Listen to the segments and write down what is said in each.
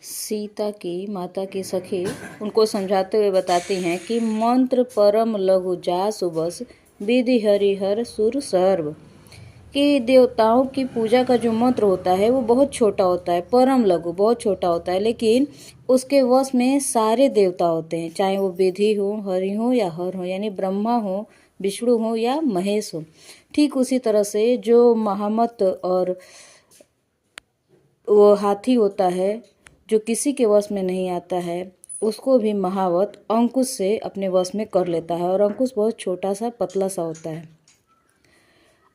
सीता की माता की सखी उनको समझाते हुए बताती हैं कि मंत्र परम लघु जासु बस विधि हरिहर सुर सर्व, कि देवताओं की पूजा का जो मंत्र होता है वो बहुत छोटा होता है, परम लघु बहुत छोटा होता है, लेकिन उसके वश में सारे देवता होते हैं, चाहे वो विधि हो, हरि हो या हर हो, यानी ब्रह्मा हो, विष्णु हो या महेश हो। ठीक उसी तरह से जो महामत और वो हाथी होता है जो किसी के वश में नहीं आता है, उसको भी महावत अंकुश से अपने वश में कर लेता है, और अंकुश बहुत छोटा सा पतला सा होता है।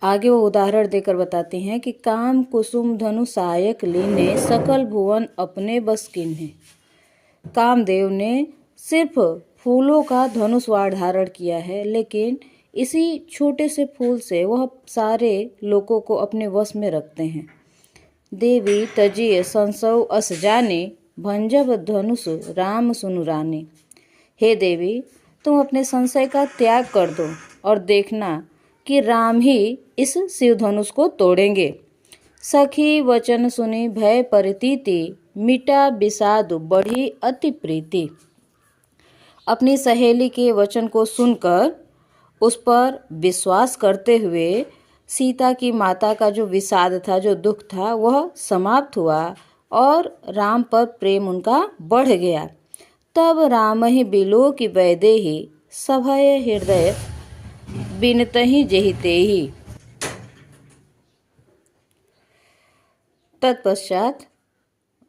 आगे वो उदाहरण देकर बताती हैं कि काम कुसुम धनु सहायक लीने सकल भुवन अपने बस कीन्हे। कामदेव ने सिर्फ फूलों का धनुष वार धारण किया है, लेकिन इसी छोटे से फूल से वह सारे लोगों को अपने वश में रखते हैं। देवी तजिए संसव अस जाने भंजब धनुष राम सुनु रानी। हे देवी, तुम अपने संशय का त्याग कर दो और देखना कि राम ही इस शिव धनुष को तोड़ेंगे। सखी वचन सुनी भय परितीति मिटा विषाद बढ़ी अति प्रीति। अपनी सहेली के वचन को सुनकर उस पर विश्वास करते हुए सीता की माता का जो विषाद था, जो दुख था, वह समाप्त हुआ और राम पर प्रेम उनका बढ़ गया। तब राम ही बिलो की वैदेही सभय हृदय बिनतहि जेहितेहि। तत्पश्चात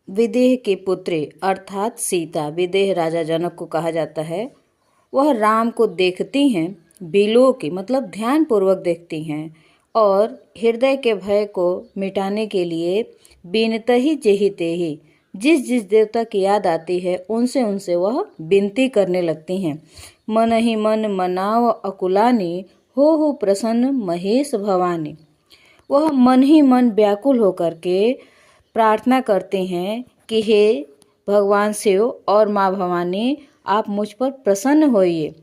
विदेह की पुत्री अर्थात सीता, विदेह राजा जनक को कहा जाता है, वह राम को देखती हैं, बिलो की मतलब ध्यान पूर्वक देखती हैं, और हृदय के भय को मिटाने के लिए बिनतहि जेहितेहि, जिस जिस देवता की याद आती है उनसे उनसे वह विनती करने लगती हैं। मन ही मन मनाव अकुलानी हो प्रसन्न महेश भवानी। वह मन ही मन व्याकुल होकर के प्रार्थना करते हैं कि हे भगवान शिव और माँ भवानी, आप मुझ पर प्रसन्न होइए।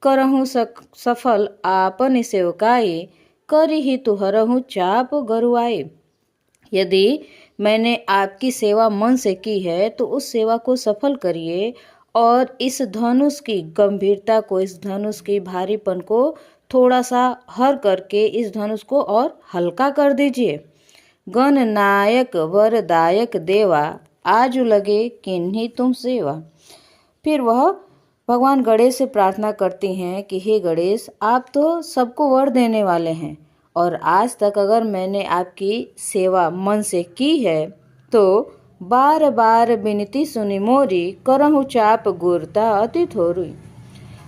करहूँ सफल आपन सेवकाई करी ही तुहरहूँ चाप गरुआई। यदि मैंने आपकी सेवा मन से की है तो उस सेवा को सफल करिए और इस धनुष की गंभीरता को, इस धनुष की भारीपन को थोड़ा सा हर करके इस धनुष को और हल्का कर दीजिए। गण नायक वरदायक देवा आजु लगे किन्हीं तुम सेवा। फिर वह भगवान गणेश से प्रार्थना करती हैं कि हे गणेश, आप तो सबको वर देने वाले हैं, और आज तक अगर मैंने आपकी सेवा मन से की है तो बार बार विनती सुनी मोरी करहूँ चाप गुरता अति थोरी।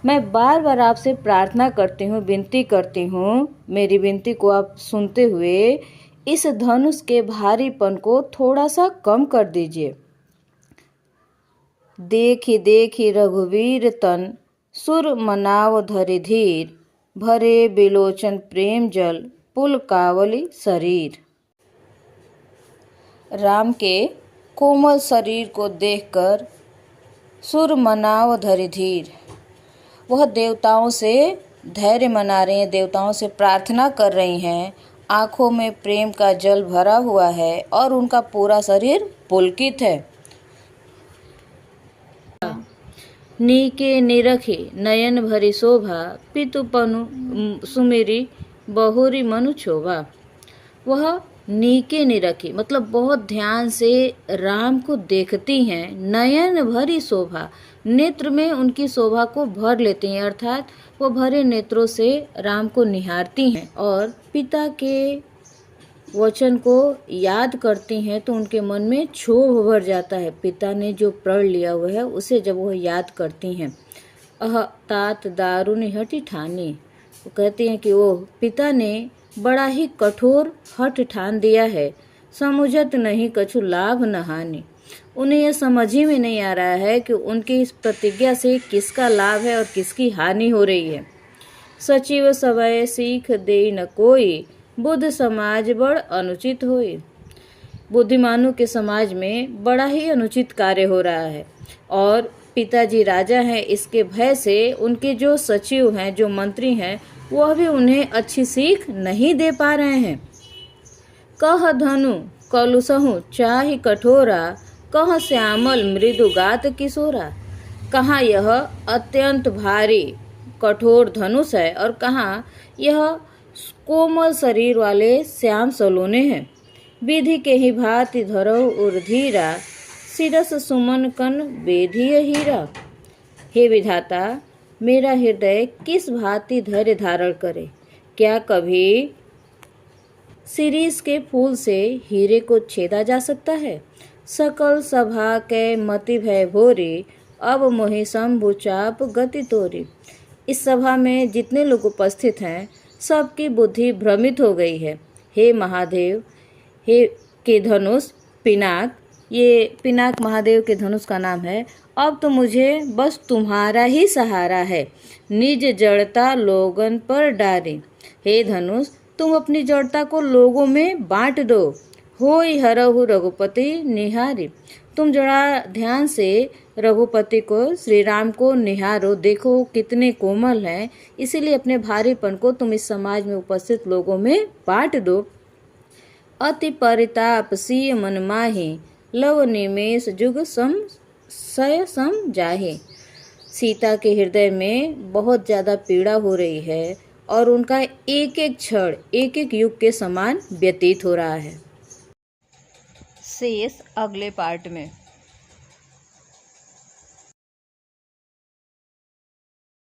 मैं बार बार आपसे प्रार्थना करती हूँ, विनती करती हूँ, मेरी विनती को आप सुनते हुए इस धनुष के भारीपन को थोड़ा सा कम कर दीजिए। देखी रघुवीर तन सुर मनाव धरि धीर भरे बिलोचन प्रेम जल पुल कावली शरीर। राम के कोमल शरीर को देखकर सुर मनाव धरि धीर, वह देवताओं से धैर्य मना रही हैं, देवताओं से प्रार्थना कर रही हैं। आंखों में प्रेम का जल भरा हुआ है और उनका पूरा शरीर पुलकित है। नीके निरखी नयन भरी शोभा पितु पनु सुमेरी बहुरी मनु शोभा। वह नीके निरखी मतलब बहुत ध्यान से राम को देखती हैं, नयन भरी शोभा, नेत्र में उनकी शोभा को भर लेती हैं, अर्थात वो भरे नेत्रों से राम को निहारती हैं और पिता के वचन को याद करती हैं तो उनके मन में क्षोभ भर जाता है। पिता ने जो प्रण लिया हुआ है उसे जब वह याद करती हैं। अह तात दारुण हठ ठानी, वो कहती हैं कि वो पिता ने बड़ा ही कठोर हठ ठान दिया है, समुझत नहीं कछु लाभ न हानि। उन्हें यह समझ ही में नहीं आ रहा है कि उनकी इस प्रतिज्ञा से किसका लाभ है और किसकी हानि हो रही है। सचिव सवय सीख दे न कोई बुद्ध समाज बड़ अनुचित होई। बुद्धिमानों के समाज में बड़ा ही अनुचित कार्य हो रहा है और पिताजी राजा हैं, इसके भय से उनके जो सचिव हैं, जो मंत्री हैं, वह भी उन्हें अच्छी सीख नहीं दे पा रहे हैं। कह धनु कलुसहु चाहि कठोरा कहाँ श्यामल मृदुगात किशोरा, कहाँ यह अत्यंत भारी कठोर धनुष है और कहाँ यह कोमल शरीर वाले श्याम सलोने हैं। विधि के ही भांति धरो उर्धीरा, सिरस सुमन कन बेधिय हीरा। हे विधाता, मेरा हृदय किस भांति धैर्य धारण करे। क्या कभी शिरीष के फूल से हीरे को छेदा जा सकता है। सकल सभा के मति भय भोरी, अब मोहि शंभु चाप गति तोरी। इस सभा में जितने लोग उपस्थित हैं सबकी बुद्धि भ्रमित हो गई है। हे महादेव, हे के धनुष पिनाक, ये पिनाक महादेव के धनुष का नाम है। अब तो मुझे बस तुम्हारा ही सहारा है, निज जड़ता लोगन पर डारे। हे धनुष, तुम अपनी जड़ता को लोगों में बांट दो। होई हरहु रघुपति निहारी। तुम जरा ध्यान से रघुपति को, श्री राम को निहारो, देखो कितने कोमल हैं। इसीलिए अपने भारीपन को तुम इस समाज में उपस्थित लोगों में बांट दो। अति परिताप सिय मन माहि, लव निमेष जुग सय सम जाहि। सीता के हृदय में बहुत ज़्यादा पीड़ा हो रही है और उनका एक एक क्षण एक एक युग के समान व्यतीत हो रहा है। शेष अगले पार्ट में।